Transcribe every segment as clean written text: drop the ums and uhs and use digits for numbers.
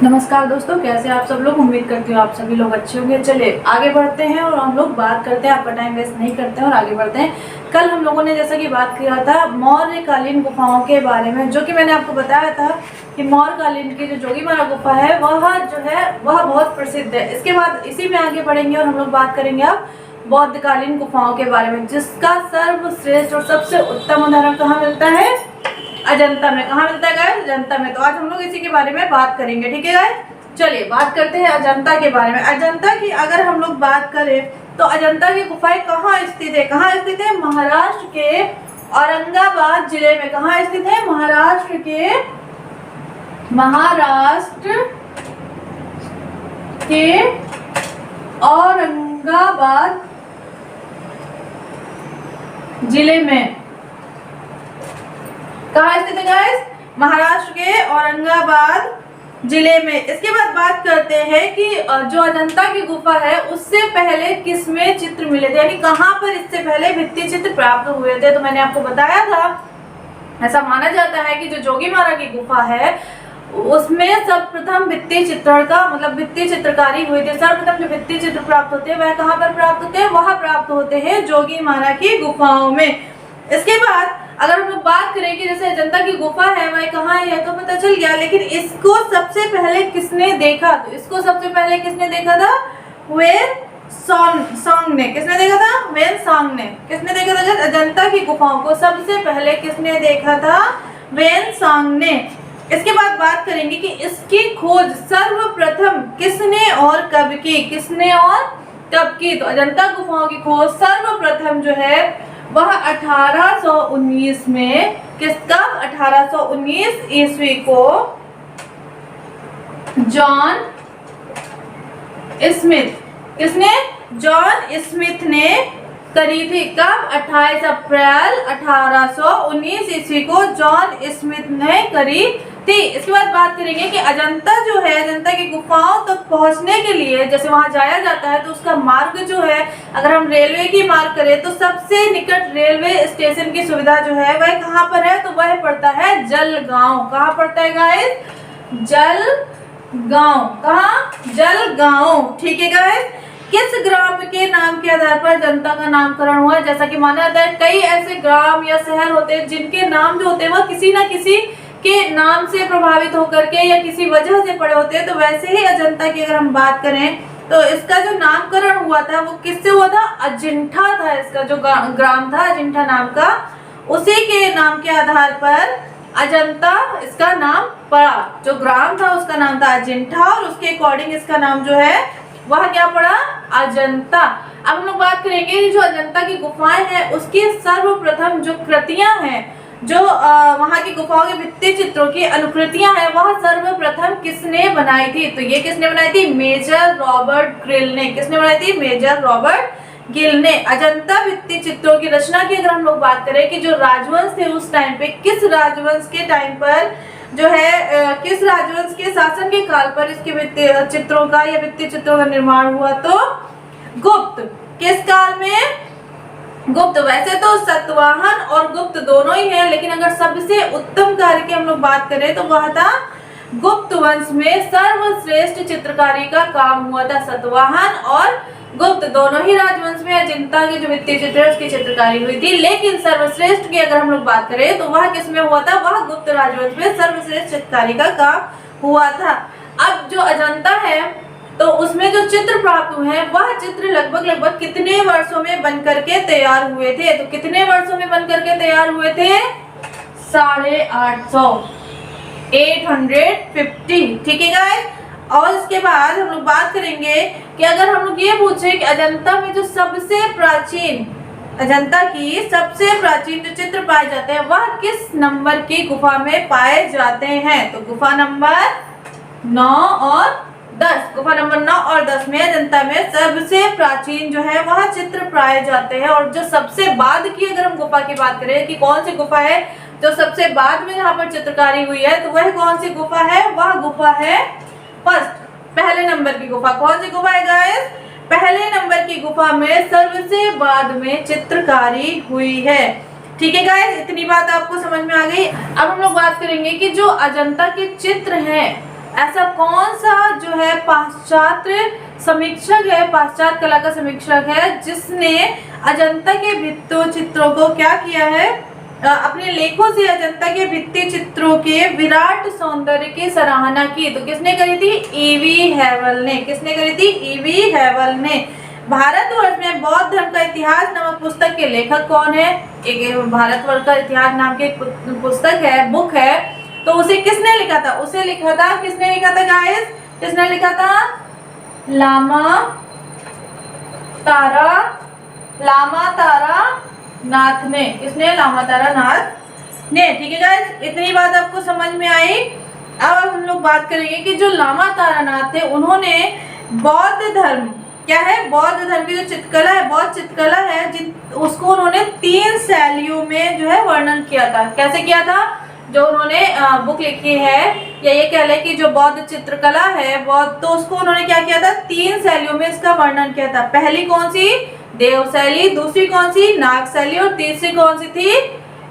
नमस्कार दोस्तों, कैसे आप सब लोग। उम्मीद करती हूँ आप सभी लोग अच्छे होंगे। चलिए आगे बढ़ते हैं और हम लोग बात करते हैं, आपका टाइम वेस्ट नहीं करते हैं और आगे बढ़ते हैं। कल हम लोगों ने जैसा कि बात किया था मौर्यकालीन गुफाओं के बारे में, जो कि मैंने आपको बताया था कि मौर्यकालीन की जो जोगीमारा गुफा है वह जो है वह बहुत प्रसिद्ध है। इसके बाद इसी में आगे बढ़ेंगे और हम लोग बात करेंगे अब बौद्धकालीन गुफाओं के बारे में, जिसका सर्वश्रेष्ठ और सबसे उत्तम उदाहरण कहाँ मिलता है? अजंता में। कहाँ मिलता है गाइस? अजंता में। तो आज हम लोग इसी के बारे में बात करेंगे, ठीक है गाइस। चलिए बात करते हैं अजंता के बारे में। अजंता की अगर हम लोग बात करें तो अजंता की गुफाएं कहाँ स्थित है? कहाँ स्थित है? महाराष्ट्र के औरंगाबाद जिले में। कहाँ स्थित है? महाराष्ट्र के औरंगाबाद जिले में। कहाँ स्थित है गाइस? महाराष्ट्र के औरंगाबाद जिले में। इसके बाद बात करते हैं कि जो अजंता की गुफा है उससे पहले किसमें चित्र मिले थे, यानी कहाँ पर इससे पहले भित्ति चित्र प्राप्त हुए थे। तो मैंने आपको बताया था, ऐसा माना जाता है कि जो जोगीमारा की गुफा है उसमें सर्वप्रथम भित्ति चित्रण का मतलब भित्ति चित्रकारी हुई थी। सर्वप्रथम जो भित्ति चित्र प्राप्त होते हैं वह कहाँ पर प्राप्त होते हैं? वह प्राप्त होते हैं जोगीमारा की गुफाओं में। इसके बाद अगर हम लोग बात करें कि जैसे अजंता की गुफा है वह कहाँ है तो पता चल गया, लेकिन इसको सबसे पहले किसने देखा? तो इसको सबसे पहले किसने देखा था? ह्वेन-सांग ने। किसने देखा था? ह्वेन-सांग ने। किसने देखा था? अजंता की गुफाओं को सबसे पहले किसने देखा था? ह्वेन-सांग ने। इसके बाद बात करेंगे कि इसकी खोज सर्वप्रथम किसने और कब की? किसने और कब की? तो अजंता गुफाओं की खोज सर्वप्रथम जो है वह 1819 में किसका? 1819 ईस्वी को जॉन स्मिथ। किसने? जॉन स्मिथ ने करी थी। कब? 28 अप्रैल 1819 ईस्वी को जॉन स्मिथ ने करी थी। इसके बाद बात करेंगे कि अजंता जो है, अजंता की गुफाओं तक पहुंचने के लिए जैसे वहां जाया जाता है तो उसका मार्ग जो है, अगर हम रेलवे की मार्ग करें तो सबसे निकट रेलवे स्टेशन की सुविधा जो है वह कहाँ पर है? तो वह पड़ता है जलगांव। कहाँ पड़ता है गाइस? जलगांव। कहाँ? जलगांव। ठीक है गाइस। किस ग्राम के नाम के आधार पर जनता का नामकरण हुआ? जैसा कि माना जाता है कई ऐसे ग्राम या शहर होते हैं जिनके नाम जो होते हैं वह किसी न किसी के नाम से प्रभावित होकर के या किसी वजह से पड़े होते हैं। तो वैसे ही अजंता की अगर हम बात करें तो इसका जो नामकरण हुआ था वो किससे हुआ था? अजिंठा था। इसका जो ग्राम था अजिंठा नाम का, उसी के नाम के आधार पर अजंता इसका नाम पड़ा। जो ग्राम था उसका नाम था अजिंठा और उसके अकॉर्डिंग इसका नाम जो है वह क्या पड़ा? अजंता। अब हम लोग बात करेंगे जो अजंता की गुफाएं हैं उसकी सर्वप्रथम जो कृतियां हैं, जो वहां की गुफाओं के भित्ति चित्रों की अनुकृतियां हैं, वह सर्वप्रथम किसने बनाई थी? तो ये किसने बनाई थी? मेजर रॉबर्ट गिल ने। किसने बनाई थी? मेजर रॉबर्ट गिल ने। अजंता भित्ति चित्रों की रचना की अगर हम लोग बात करें कि जो राजवंश थे उस टाइम पे, किस राजवंश के टाइम पर जो है किस राजवंश के शासन के काल पर इसके भित्ति चित्रों का या भित्ति चित्रों का निर्माण हुआ? तो गुप्त। किस काल में? गुप्त। वैसे तो सतवाहन और गुप्त दोनों ही है, लेकिन अगर सबसे उत्तम कार्य की हम लोग बात करें तो वह था गुप्त वंश में सर्वश्रेष्ठ चित्रकारी का काम हुआ था। सतवाहन और गुप्त दोनों ही राजवंश में अजंता की जो भित्ति चित्र है उसकी चित्रकारी हुई थी, लेकिन सर्वश्रेष्ठ की अगर हम लोग बात करें तो वह किसमें हुआ था? वह गुप्त राजवंश में सर्वश्रेष्ठ चित्रकारी का काम हुआ था। अब जो अजंता है तो उसमें जो चित्र प्राप्त हुए हैं वह चित्र लगभग कितने वर्षों में बनकर के तैयार हुए थे? तो कितने वर्षों में बनकर के तैयार हुए थे? 850, 850। ठीक है गाइस। और इसके बाद हम लोग बात करेंगे कि अगर हम लोग ये पूछे कि अजंता में जो सबसे प्राचीन, अजंता की सबसे प्राचीन जो चित्र पाए जाते हैं वह किस नंबर की गुफा में पाए जाते हैं? तो गुफा नंबर 9 और 10। गुफा नंबर 9 और 10 में अजंता में सबसे प्राचीन जो है वह चित्र पाए जाते हैं। और जो सबसे बाद की अगर हम गुफा की बात करें कि कौन सी गुफा है जो सबसे बाद में यहाँ पर चित्रकारी हुई है, तो वह कौन सी गुफा है? वह गुफा है फर्स्ट, पहले नंबर की गुफा। कौन सी गुफा है गाइस? पहले नंबर की गुफा में सबसे बाद में चित्रकारी हुई है। ठीक है गाइस, इतनी बात आपको समझ में आ गई। अब हम लोग बात करेंगे कि जो अजंता के चित्र हैं, ऐसा कौन सा जो है पाश्चात्य समीक्षक है, पाश्चात्य कला का समीक्षक है, जिसने अजंता के भित्ति चित्रों को क्या किया है, अपने लेखों से अजंता के भित्ति चित्रों के विराट सौंदर्य की सराहना की। तो किसने करी थी? ईवी हैवल ने। किसने करी थी? ईवी हैवल ने। भारतवर्ष में बौद्ध धर्म का इतिहास नामक पुस्तक के लेखक कौन है? एक भारतवर्ष का इतिहास नाम की पुस्तक है, बुक है, तो उसे किसने लिखा था? उसे लिखा था, किसने लिखा था गाइस? किसने लिखा था? लामा तारा नाथ ने। किसने? लामा तारा नाथ ने। ठीक है गाइस, इतनी बात आपको समझ में आई। अब हम लोग बात करेंगे कि जो लामा तारा नाथ थे, उन्होंने बौद्ध धर्म क्या है, बौद्ध धर्म की जो चित्रकला है, बौद्ध चित्रकला है, उसको उन्होंने 3 शैलियों में जो है वर्णन किया था। कैसे किया था? जो उन्होंने बुक लिखी है, या ये कह लें कि जो बौद्ध चित्रकला है बौद्ध, तो उसको उन्होंने क्या किया था? 3 शैलियों में इसका वर्णन किया था। पहली कौन सी? देव शैली। दूसरी कौन सी? नाग शैली। और तीसरी कौन सी थी?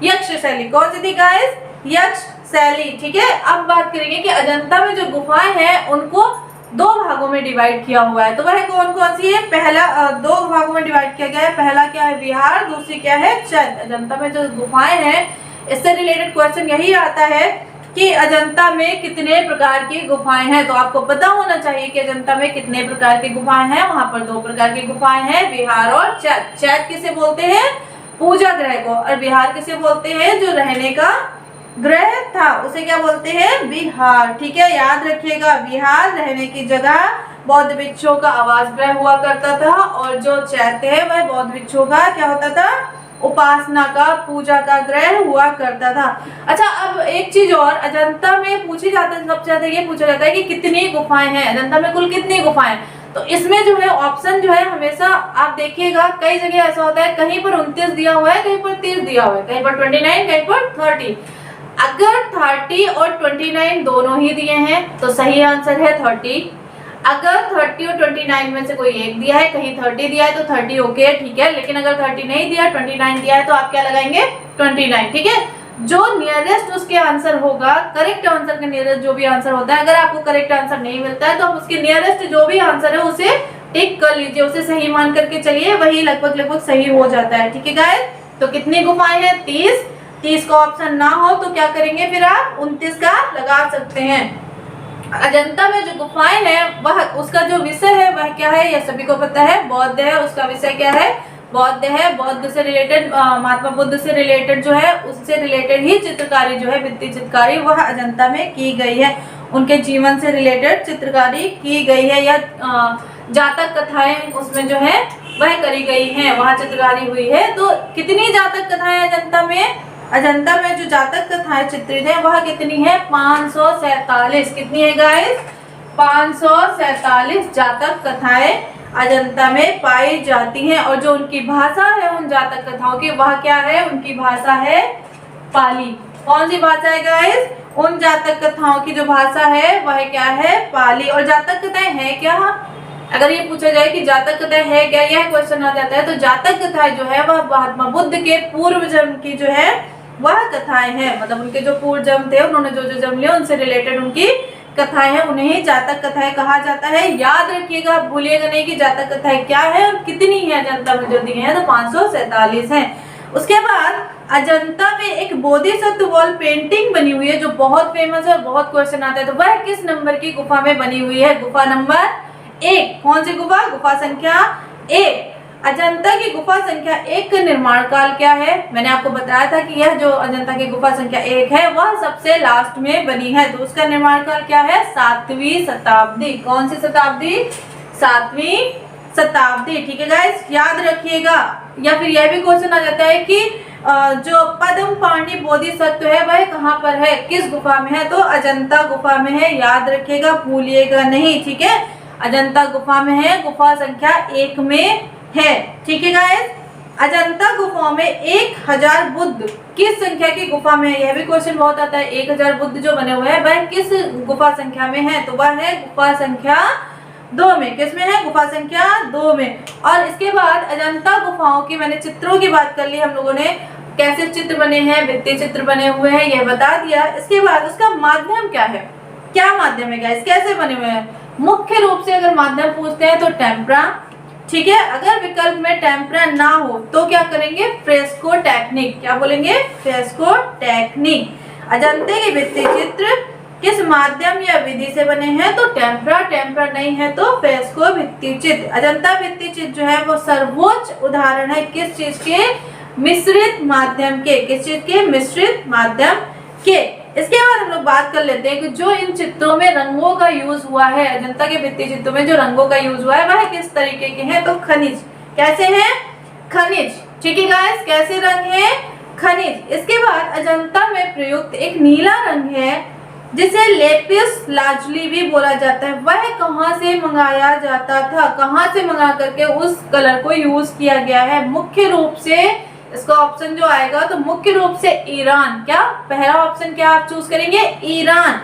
यक्ष शैली। कौन सी थी गाइस? यक्ष शैली। ठीक है, अब बात करेंगे कि अजंता में जो गुफाएं हैं उनको 2 भागों में डिवाइड किया हुआ है। तो वह कौन कौन सी है? पहला 2 भागों में डिवाइड किया गया है। पहला क्या है? विहार। दूसरी क्या है? चैत्य। अजंता में जो गुफाएं हैं, इससे रिलेटेड क्वेश्चन यही आता है कि अजंता में कितने प्रकार की गुफाएं हैं। तो आपको पता होना चाहिए कि अजंता में कितने प्रकार की गुफाएं हैं। वहां पर 2 प्रकार की गुफाएं हैं, विहार और चैत्य। चैत्य किसे बोलते हैं? पूजा गृह को। और विहार किसे बोलते हैं? जो रहने का ग्रह था उसे क्या बोलते हैं? विहार। ठीक है, याद रखिएगा, विहार रहने की जगह, बौद्ध भिक्षुओं का आवास गृह हुआ करता था। और जो चैत्य है वह बौद्ध भिक्षुओं का क्या होता था? उपासना का, पूजा का ग्रह हुआ करता था। अच्छा, अब एक चीज और, अजंता में पूछी जाता है, सबसे ज्यादा ये पूछा जाता है कि कितनी गुफाएं हैं अजंता में, कुल कितनी गुफाएं। तो इसमें जो है ऑप्शन जो है हमेशा आप देखिएगा, कई जगह ऐसा होता है, कहीं पर 29 दिया हुआ है, कहीं पर 30 दिया हुआ है, कहीं पर 29, कहीं पर 30। अगर 30 और 29 दोनों ही दिए हैं तो सही आंसर है 30। अगर 30 और 29 में से कोई एक दिया है, कहीं 30 दिया है तो 30 ओके, ठीक है। लेकिन अगर 30 नहीं दिया, 29 दिया है, तो आप क्या लगाएंगे? 29। ठीक है, जो नियरेस्ट उसके आंसर होगा, करेक्ट आंसर के नियरेस्ट जो भी आंसर होता है, अगर आपको करेक्ट आंसर नहीं मिलता है तो आप उसके नियरेस्ट जो भी आंसर है उसे टिक कर लीजिए, उसे सही मान करके चलिए, वही लगभग सही हो जाता है। ठीक है गाइस, तो कितनी गुफाएं हैं? 30 का ऑप्शन ना हो तो क्या करेंगे फिर आप? 29 का लगा सकते हैं। अजंता में जो गुफाएं हैं वह, उसका जो विषय है वह क्या है? यह सभी को पता है, बौद्ध है। उसका विषय क्या है? बौद्ध है। बौद्ध से रिलेटेड, महात्मा बुद्ध से रिलेटेड जो है, उससे रिलेटेड ही चित्रकारी जो है, भित्ति चित्रकारी, वह अजंता में की गई है। उनके जीवन से रिलेटेड चित्रकारी की गई है, या जातक कथाएं उसमें जो है वह करी गई है, वहां चित्रकारी हुई है। तो कितनी जातक कथाएं अजंता में? अजंता में जो जातक कथाएं चित्रित है वह कितनी है? 547। कितनी है गाइस? 547 जातक कथाएं अजंता में पाई जाती हैं। और जो उनकी भाषा है उन जातक कथाओं की, वह क्या है? उनकी भाषा है पाली। कौन सी भाषा है गाइस? उन जातक कथाओं की जो भाषा है वह क्या है? पाली। और जातक कथाएं है क्या? अगर ये पूछा जाए कि जातक कथाएं है क्या, यह क्वेश्चन आ जाता है, तो जातक कथाएं जो है वह महात्मा बुद्ध के पूर्व जन्म की जो है वह कथाएं हैं। मतलब उनके जो पूर्व जन्म थे, उन्होंने जो जन्म लिया उनसे रिलेटेड उनकी कथाएं हैं, उन्हें ही जातक कथाएं कहा जाता है। याद रखिएगा, भूलिएगा नहीं कि जातक कथाएं क्या है और कितनी है अजंता में जो दी है, तो 547 है। उसके बाद अजंता में एक बोधिसत्व वॉल पेंटिंग बनी हुई है जो बहुत फेमस है, बहुत क्वेश्चन आता है। तो वह किस नंबर की गुफा में बनी हुई है? गुफा नंबर 1। कौन सी गुफा? गुफा संख्या 1। अजंता की गुफा संख्या 1 का निर्माण काल क्या है? मैंने आपको बताया था कि यह जो अजंता की गुफा संख्या 1 है वह सबसे लास्ट में बनी है, तो उसका निर्माण काल क्या है? 7वीं शताब्दी। कौन सी शताब्दी? 7वीं शताब्दी। ठीक है गाइस, याद रखिएगा। या फिर यह भी क्वेश्चन आ जाता है कि जो पद्म पाणी बोधिसत्व है वह कहाँ पर है, किस गुफा में है? तो अजंता गुफा में है, याद रखिएगा, भूलिएगा नहीं। ठीक है, अजंता गुफा में है, गुफा संख्या 1 में है। ठीक है गाइस, अजंता गुफा में 1000 बुद्ध किस संख्या की गुफा में है? यह भी क्वेश्चन बहुत आता है। 1000 बुद्ध जो बने हुए हैं वह किस गुफा संख्या में है? तो वह है गुफा संख्या 2 में। किस में है? गुफा संख्या 2 में। और इसके बाद अजंता गुफाओं की मैंने चित्रों की बात कर ली, हम लोगों ने कैसे चित्र बने हैं, भित्ति चित्र बने हुए हैं, यह बता दिया। इसके बाद उसका माध्यम क्या है? क्या माध्यम है गाइस, कैसे बने हुए हैं? मुख्य रूप से अगर माध्यम पूछते हैं तो टेम्परा, ठीक है। अगर विकल्प में टेम्परा ना हो तो क्या करेंगे? Fresco technique. क्या बोलेंगे? Fresco technique. अजंता के भित्ति चित्र किस माध्यम या विधि से बने हैं? तो टेम्परा। टेम्परा नहीं है तो फ्रेस्को भित्ति चित्र। अजंता भित्ति चित्र जो है वो सर्वोच्च उदाहरण है किस चीज के? मिश्रित माध्यम के। किस चीज के? मिश्रित माध्यम के। इसके बाद हम लोग बात कर लेते हैं कि जो इन चित्रों में रंगों का यूज हुआ है, अजंता के भित्ति चित्रों में जो रंगों का यूज हुआ है वह किस तरीके के हैं? तो खनिज। कैसे हैं? खनिज। ठीक है गाइस, कैसे रंग है? खनिज। इसके बाद अजंता में प्रयुक्त एक नीला रंग है जिसे लेपिस लाजुली भी बोला जाता है, वह कहाँ से मंगाया जाता था? कहाँ से मंगा करके उस कलर को यूज किया गया है? मुख्य रूप से इसका ऑप्शन जो आएगा तो मुख्य रूप से ईरान। क्या पहला ऑप्शन क्या आप चूज करेंगे? ईरान।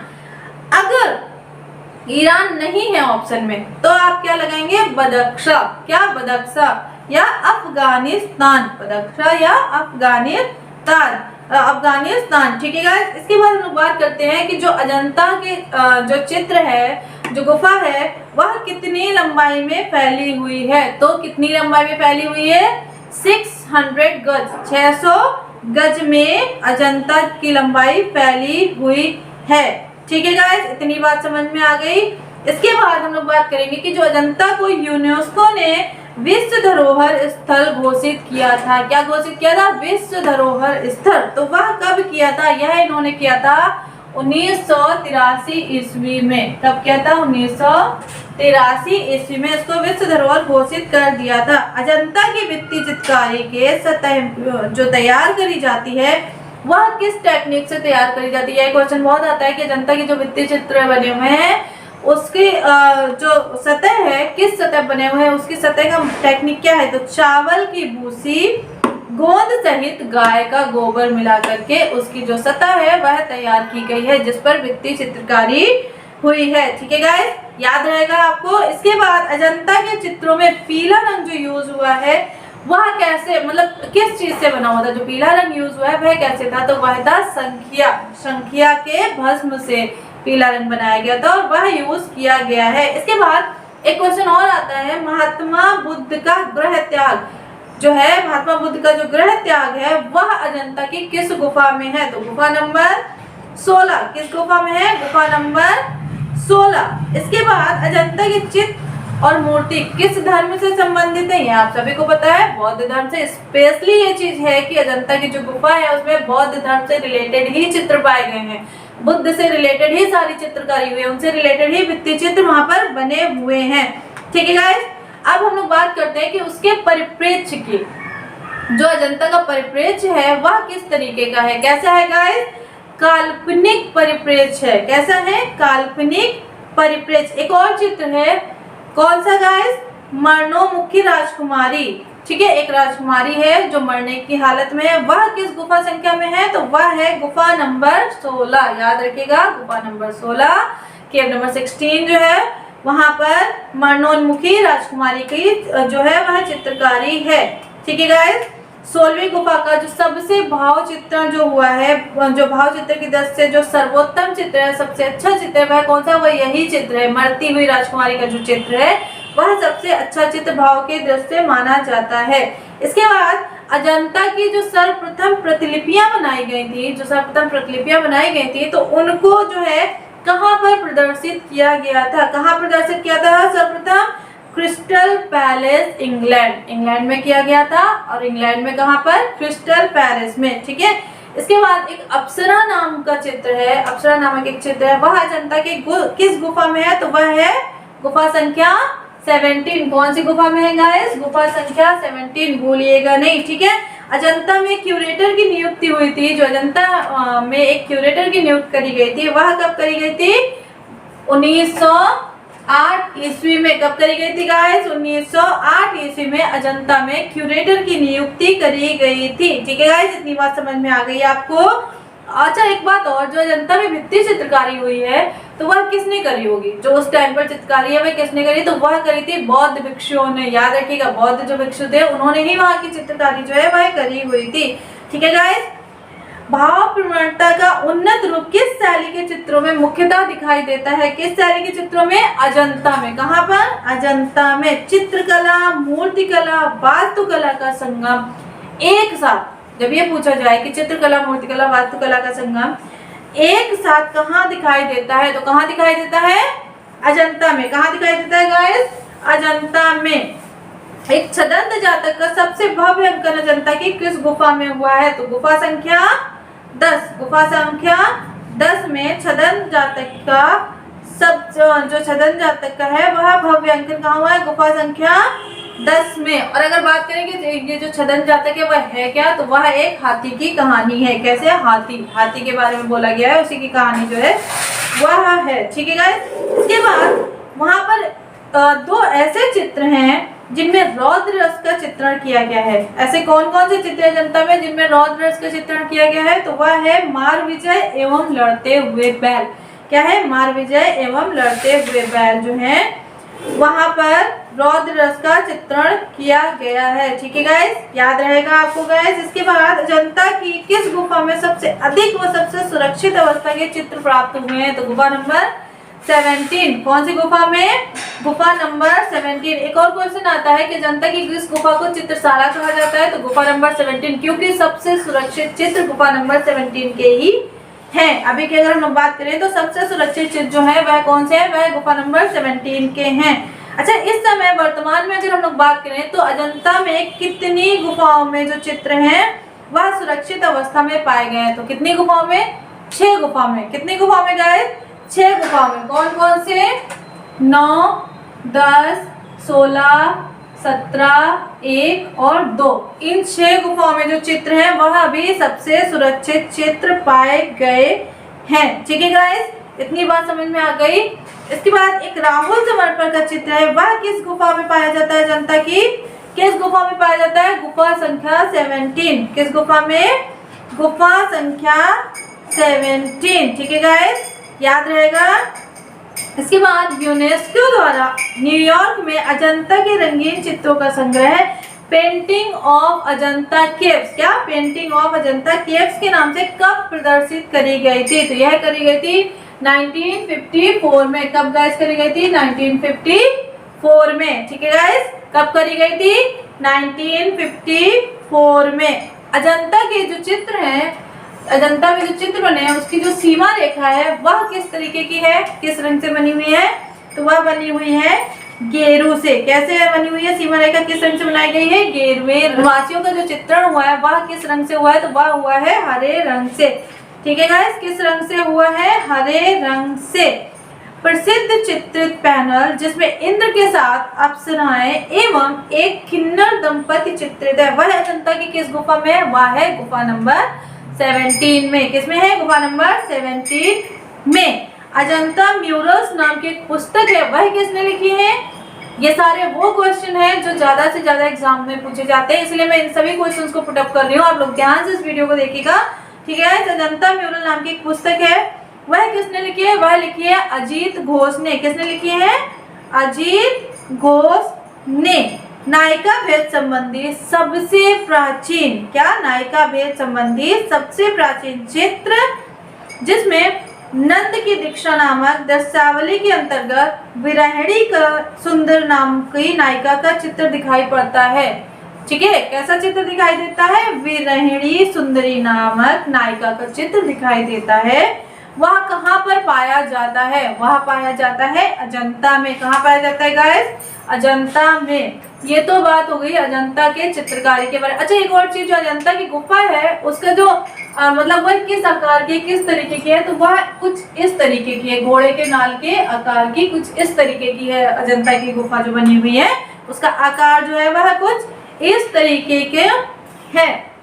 अगर ईरान नहीं है ऑप्शन में तो आप क्या लगाएंगे? बदख्शा। क्या? बदख्शा या अफगानिस्तान। बदख्शा या अफगानिस्तान। अफगानिस्तान। ठीक है गाइस, इसके बाद हम लोग बात करते हैं कि जो अजंता के जो चित्र है, जो गुफा है, वह कितनी लंबाई में फैली हुई है? तो कितनी लंबाई में फैली हुई है? 600 गज। 600 गज में अजंता की लंबाई फैली हुई है। ठीक है गाइस, इतनी बात समझ में आ गई। इसके बाद हम लोग बात करेंगे कि जो अजंता को यूनेस्को ने विश्व धरोहर स्थल घोषित किया था। क्या घोषित किया था? विश्व धरोहर स्थल। तो वह कब किया था? यह इन्होंने किया था 1983 ईस्वी में। कब किया था? 1983 ईस्वी में इसको विश्व धरोहर घोषित कर दिया था। अजंता की भित्ति चित्रकारी के सतह जो तैयार करी जाती है वह किस टेक्निक से तैयार करी जाती है? क्वेश्चन बहुत आता है कि अजंता की जो भित्ति चित्र बने हुए हैं उसकी जो सतह है, किस सतह बने हुए हैं, उसकी सतह का टेक्निक क्या है? तो चावल की भूसी, गोंद सहित गाय का गोबर मिला करके उसकी जो सतह है वह तैयार की गई है जिस पर भित्ति चित्रकारी हुई है। ठीक है गाइस, याद रहेगा आपको। इसके बाद अजंता के चित्रों में पीला रंग जो यूज हुआ है वह कैसे, मतलब किस चीज से बना हुआ था? जो पीला रंग यूज हुआ है वह कैसे था? तो वह था संख्या। संख्या के भस्म से पीला रंग बनाया गया था और वह यूज किया गया है। इसके बाद एक क्वेश्चन और आता है, महात्मा बुद्ध का गृह त्याग जो है, महात्मा बुद्ध का जो गृह त्याग है वह अजंता की किस गुफा में है? तो गुफा नंबर 16। किस गुफा में है? गुफा नंबर 16। इसके बाद अजंता की चित्र और मूर्ति किस धर्म से संबंधित है? ये आप सभी को पता है, बौद्ध धर्म से। स्पेशली ये चीज है कि अजंता की जो गुफा है उसमें बौद्ध धर्म से रिलेटेड ही चित्र पाए गए हैं, बुद्ध से रिलेटेड ही सारी चित्रकारी हुई है, उनसे रिलेटेड ही भित्ति चित्र वहां पर बने हुए हैं। ठीक है गाइस, अब हम लोग बात करते हैं कि उसके परिप्रेक्ष्य की, जो अजंता का परिप्रेक्ष्य है वह किस तरीके का है? कैसा है गाइस? काल्पनिक परिप्रेक्ष्य है। कैसा है? काल्पनिक परिप्रेक्ष्य। एक और चित्र है, कौन सा गाइस? मरणोन्मुखी राजकुमारी। ठीक है, एक राजकुमारी है जो मरने की हालत में है, वह किस गुफा संख्या में है? तो वह है गुफा नंबर 16। याद रखिएगा, गुफा नंबर 16, केव नंबर 16 जो है वहां पर मरणोन्मुखी राजकुमारी की जो है वह चित्रकारी है। ठीक है गाइस, 16वीं गुफा का जो सबसे भाव चित्रण जो हुआ है, जो भाव चित्र की दृष्टि से जो सर्वोत्तम चित्र है, सबसे अच्छा चित्र है, वह कौन सा? वह यही चित्र है। मरती हुई राजकुमारी का जो चित्र है वह सबसे अच्छा चित्र भाव के दृष्टि से माना जाता है। इसके बाद अजंता की जो सर्वप्रथम प्रतिलिपियां बनाई गई थी, तो उनको जो है कहाँ पर प्रदर्शित किया गया था? कहाँ प्रदर्शित किया था? सर्वप्रथम क्रिस्टल पैलेस, इंग्लैंड में किया गया था। और इंग्लैंड में कहाँ पर? क्रिस्टल पैलेस में। ठीक है, इसके बाद एक अप्सरा नाम का चित्र है, अप्सरा नामक एक चित्र है, वह अजंता के किस गुफा में है? तो वह है गुफा संख्या 17। कौन सी गुफा में है गाइस? गुफा संख्या 17, भूलिएगा नहीं। ठीक है, अजंता में क्यूरेटर की नियुक्ति हुई थी, जो अजंता में एक क्यूरेटर की नियुक्ति करी गई थी, वह कब करी गई थी? 1908 ईस्वी में। कब करी गई थी गाइस? 1908 ईस्वी में अजंता में क्यूरेटर की नियुक्ति करी गई थी। ठीक है गाइस, इतनी बात समझ में आ गई आपको। अच्छा, एक बात और, जो अजंता में भित्ति चित्रकारी हुई है तो वह किसने करी होगी? जो उस टाइम पर चित्रकारी है वह किसने करी? तो वह करी थी बौद्ध भिक्षुओं ने। याद रखिएगा, बौद्ध जो भिक्षु थे उन्होंने ही वहां की चित्रकारी जो है वह करी हुई थी। ठीक है गाइस, भाव प्रवणता का उन्नत रूप किस शैली के चित्रों में मुख्यतः दिखाई देता है? किस शैली के चित्रों में? अजंता में। कहाँ पर? अजंता में। चित्रकला, मूर्तिकला, वास्तुकला का संगम एक साथ, जब ये पूछा जाए कि चित्रकला, मूर्तिकला, वास्तुकला का संगम एक साथ कहाँ दिखाई देता है, तो कहाँ दिखाई देता है? अजंता में। कहाँ दिखाई देता है गाइस? अजंता में। एक छदंत जातक का सबसे भव्य अंकन अजंता की किस गुफा में हुआ है? तो गुफा संख्या 10। गुफा संख्या 10 में छदंत जातक का जो छदंत जातक का है वह भव्य अंकन कहाँ हुआ है? गुफा संख्या 10 में। और अगर बात करें कि ये जो छदंत जातक है वह है क्या, तो वह एक हाथी की कहानी है। कैसे? हाथी के बारे में बोला गया है, उसी की कहानी जो है वह है। ठीक है गाइस। इसके बाद वहां पर दो ऐसे चित्र हैं जिनमें रौद्र रस का चित्रण किया गया है। ऐसे कौन कौन से चित्र है जनता में जिनमें रौद्र रस का चित्रण किया गया है? तो वह है मार विजय एवं लड़ते हुए बैल। क्या है? मार विजय एवं लड़ते हुए बैल जो है वहां पर रौद्र रस का चित्रण किया गया है। ठीक है गाइस, याद रहेगा आपको गाइस। इसके बाद अजंता की किस गुफा में सबसे अधिक व सबसे सुरक्षित अवस्था के चित्र प्राप्त हुए हैं? तो गुफा नंबर 17। कौन सी गुफा में? गुफा नंबर 17। एक और क्वेश्चन आता है कि अजंता की किस गुफा को चित्रशाला कहा जाता है? तो गुफा नंबर 17, क्योंकि सबसे सुरक्षित चित्र गुफा नंबर 17 के ही हैं। अभी की अगर हम बात करें तो सबसे सुरक्षित चित्र जो है वह कौन से है? वह गुफा नंबर 17 के हैं। अच्छा, इस समय वर्तमान में अगर हम लोग बात करें तो अजंता में कितनी गुफाओं में जो चित्र हैं वह सुरक्षित अवस्था में पाए गए हैं? तो कितनी गुफाओं में? 6 गुफा में। कितनी गुफाओं में गाइस? 6 गुफाओं में। कौन कौन से? 9, 10, 16, 17, 1 और 2। इन 6 गुफाओं में जो चित्र हैं वह अभी सबसे सुरक्षित चित्र पाए गए हैं। ठीक है गाइस, इतनी बात समझ में आ गई। इसके बाद एक राहुल समर्पण का चित्र है, वह किस गुफा में पाया जाता है? जनता की किस गुफा में पाया जाता है? गुफा संख्या 17। किस गुफा में? गुफा संख्या 17। ठीक है गाइस, याद रहेगा। इसके बाद यूनेस्को द्वारा न्यूयॉर्क में अजंता के रंगीन चित्रों का संग्रह पेंटिंग ऑफ अजंता केव्स, क्या? पेंटिंग ऑफ अजंता केव्स के नाम से कब प्रदर्शित करी गई थी? तो यह करी गई थी 1954 में। कब गाइस करी गई थी? 1954 में। ठीक है गाइस, कब करी गई थी? 1954 में। अजंता के जो चित्र हैं, अजंता में जो चित्र बने हैं उसकी जो सीमा रेखा है वह किस तरीके की है? किस रंग से बनी हुई है? तो वह बनी हुई है गेरू से। कैसे बनी हुई है सीमा रेखा? किस रंग से बनाई गई है? गेरुए। निवासियों का जो चित्रण हुआ है वह किस रंग से हुआ है? तो वह हुआ है हरे रंग से। ठीक है गाइस, किस रंग से हुआ है? हरे रंग से। प्रसिद्ध चित्रित पैनल जिसमें इंद्र के साथ अप्सराएं एवं एक किन्नर दंपति चित्रित है, वह अजंता की किस गुफा में है? वह है गुफा नंबर 17 में। किसमें है? गुफा नंबर 17 में। अजंता म्यूरल्स नाम की एक पुस्तक है, वह किसने लिखी है? ये सारे वो क्वेश्चन हैं जो ज्यादा से ज्यादा एग्जाम में पूछे जाते हैं, इसलिए मैं इन सभी क्वेश्चंस को पुट अप कर रही हूँ। आप लोग ध्यान से इस वीडियो को देखिएगा। ठीक है, अजंता म्यूरल नाम की एक पुस्तक है, वह किसने लिखी है? वह लिखी है अजीत घोष ने। किसने लिखी है? अजीत घोष ने। नायिका भेद संबंधी सबसे प्राचीन, क्या? नायिका भेद संबंधी सबसे प्राचीन चित्र जिसमें नंद की दीक्षा नामक दृश्यावली के अंतर्गत विरहिणी का सुंदर नाम की नायिका का चित्र दिखाई पड़ता है। ठीक है, कैसा चित्र दिखाई देता है? विरहिणी सुंदरी नामक नायिका का चित्र दिखाई देता है। वह कहाँ पर पाया जाता है? वह पाया जाता है अजंता में। कहाँ पाया जाता है गाइस? अजंता में। ये तो बात हो गई अजंता के चित्रकारी के बारे में। अच्छा, एक और चीज, जो अजंता की गुफा है उसका जो मतलब वह किस आकार की, किस तरीके की है? तो वह कुछ इस तरीके की है, घोड़े के नाल के आकार की कुछ इस तरीके की है। अजंता की गुफा जो बनी हुई है उसका आकार जो है वह कुछ इस तरीके के है।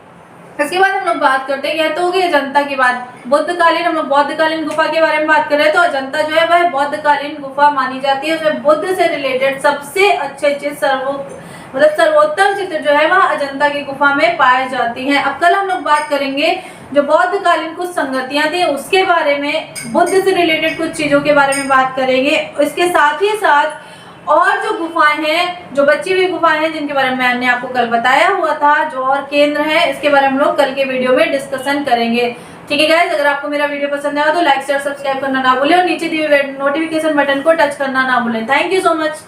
इसके बाद हम लोग बात करते हैं, यह तो हो गई अजंता की बात। बुद्धकालीन, हम लोग बौद्धकालीन गुफा के बारे में बात कर रहे हैं, तो अजंता जो है वह बौद्धकालीन गुफा मानी जाती है। उसमें बुद्ध से रिलेटेड सबसे अच्छे सर्वोत्तम चित्र जो है वह अजंता की गुफा में पाए जाती हैं। अब कल हम लोग बात करेंगे जो बौद्धकालीन कुछ संगतियां थी उसके बारे में, बुद्ध से रिलेटेड कुछ चीजों के बारे में बात करेंगे। इसके साथ ही साथ और जो गुफाएं हैं, जो बची हुई गुफाएं हैं जिनके बारे में मैंने आपको कल बताया हुआ था, जो और केंद्र है, इसके बारे में हम लोग कल के वीडियो में डिस्कशन करेंगे। ठीक है गाइस, अगर आपको मेरा वीडियो पसंद आया तो लाइक शेयर सब्सक्राइब करना ना भूलें और नीचे दिए हुए नोटिफिकेशन बटन को टच करना ना भूलें। Thank you so much.